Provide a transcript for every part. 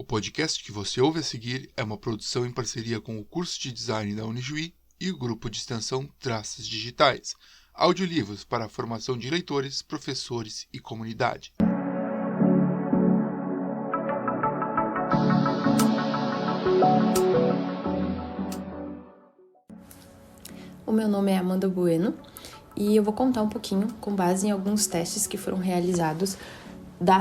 podcast que você ouve a seguir é uma produção em parceria com o curso de design da Unijuí e o grupo de extensão Traças Digitais, audiolivros para a formação de leitores, professores e comunidade. O meu nome é Amanda Bueno e eu vou contar um pouquinho com base em alguns testes que foram realizados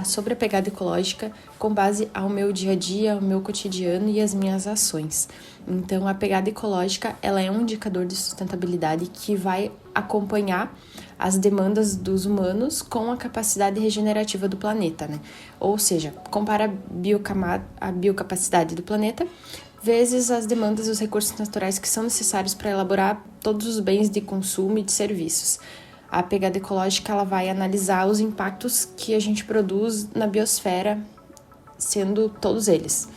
sobre a pegada ecológica com base ao meu dia a dia, ao meu cotidiano e as minhas ações. Então, a pegada ecológica ela é um indicador de sustentabilidade que vai acompanhar as demandas dos humanos com a capacidade regenerativa do planeta, né? Ou seja, compara a biocapacidade do planeta vezes as demandas dos recursos naturais que são necessários para elaborar todos os bens de consumo e de serviços. A pegada ecológica ela vai analisar os impactos que a gente produz na biosfera, sendo todos eles.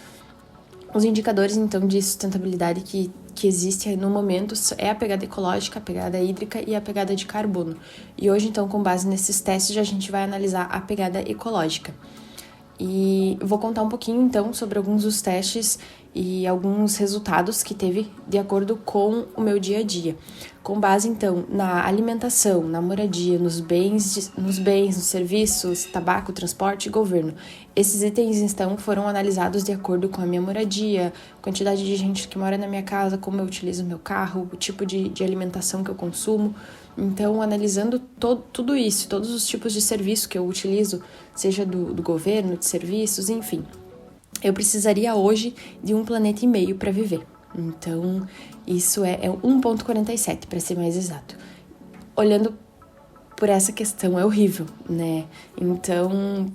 Os indicadores, então, de sustentabilidade que existem no momento é a pegada ecológica, a pegada hídrica e a pegada de carbono. E hoje, então, com base nesses testes, a gente vai analisar a pegada ecológica. E vou contar um pouquinho, então, sobre alguns dos testes e alguns resultados que teve de acordo com o meu dia a dia. Com base, então, na alimentação, na moradia, nos bens, nos serviços, tabaco, transporte e governo. Esses itens, então, foram analisados de acordo com a minha moradia, quantidade de gente que mora na minha casa, como eu utilizo o meu carro, o tipo de alimentação que eu consumo. Então, analisando tudo isso, todos os tipos de serviço que eu utilizo, seja do governo, de serviços, enfim, eu precisaria hoje de 1,5 planeta para viver. Então, isso é 1,47 para ser mais exato. Olhando por essa questão, é horrível, né? Então,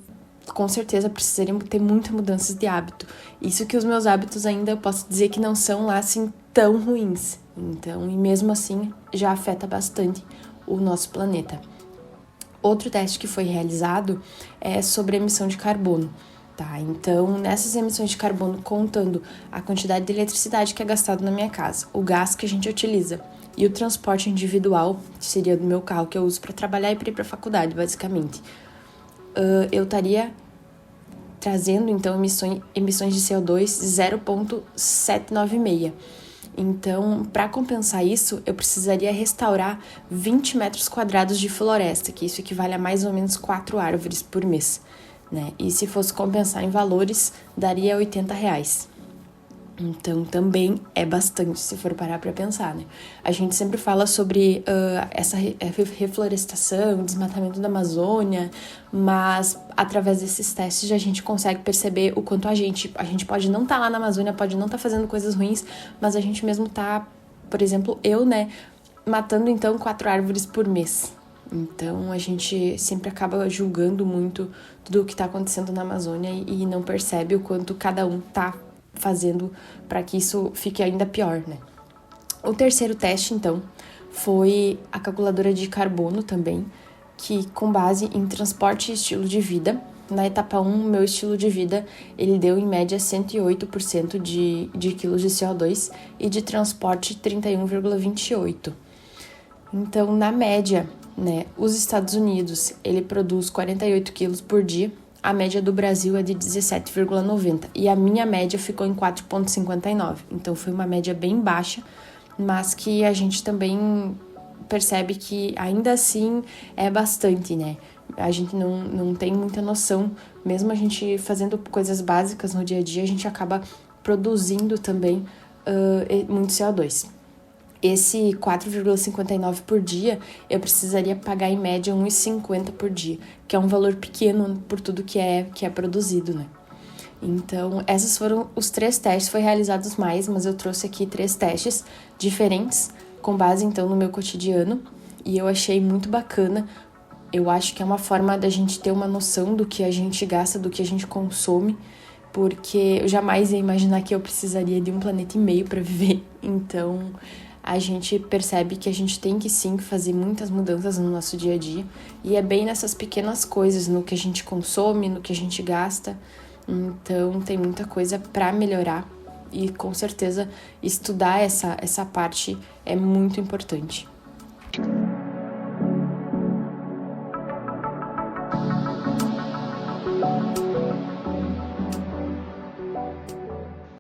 com certeza precisaria ter muitas mudanças de hábito. Isso que os meus hábitos ainda eu posso dizer que não são lá assim tão ruins. Então, e mesmo assim, já afeta bastante o nosso planeta. Outro teste que foi realizado é sobre a emissão de carbono. Tá, então, nessas emissões de carbono, contando a quantidade de eletricidade que é gastado na minha casa, o gás que a gente utiliza e o transporte individual, que seria do meu carro que eu uso para trabalhar e para ir para a faculdade, basicamente, eu estaria trazendo, então, emissões de CO2 0,796. Então, para compensar isso, eu precisaria restaurar 20 metros quadrados de floresta, que isso equivale a mais ou menos 4 árvores por mês. Né? E se fosse compensar em valores, daria R$80. Então, também é bastante, se for parar para pensar, né? A gente sempre fala sobre essa reflorestação, desmatamento da Amazônia, mas através desses testes a gente consegue perceber o quanto a gente pode não estar lá na Amazônia, pode não estar fazendo coisas ruins, mas a gente mesmo tá, por exemplo, eu, né, matando então 4 árvores por mês. Então, a gente sempre acaba julgando muito tudo o que está acontecendo na Amazônia e não percebe o quanto cada um está fazendo para que isso fique ainda pior, né? O terceiro teste, então, foi a calculadora de carbono também, que com base em transporte e estilo de vida. Na etapa 1, meu estilo de vida, ele deu em média 108% de quilos de CO2 e de transporte 31,28%. Então, na média, né, os Estados Unidos, ele produz 48 quilos por dia, a média do Brasil é de 17,90 e a minha média ficou em 4,59. Então, foi uma média bem baixa, mas que a gente também percebe que ainda assim é bastante, né? A gente não tem muita noção, mesmo a gente fazendo coisas básicas no dia a dia, a gente acaba produzindo também muito CO2. Esse 4,59 por dia, eu precisaria pagar em média 1,50 por dia, que é um valor pequeno por tudo que é produzido, né? Então, esses foram os 3 testes, foi realizados mais, mas eu trouxe aqui 3 testes diferentes, com base, então, no meu cotidiano, e eu achei muito bacana. Eu acho que é uma forma da gente ter uma noção do que a gente gasta, do que a gente consome, porque eu jamais ia imaginar que eu precisaria de 1,5 planeta para viver, então a gente percebe que a gente tem que sim fazer muitas mudanças no nosso dia a dia, e é bem nessas pequenas coisas, no que a gente consome, no que a gente gasta. Então tem muita coisa para melhorar e com certeza estudar essa parte é muito importante.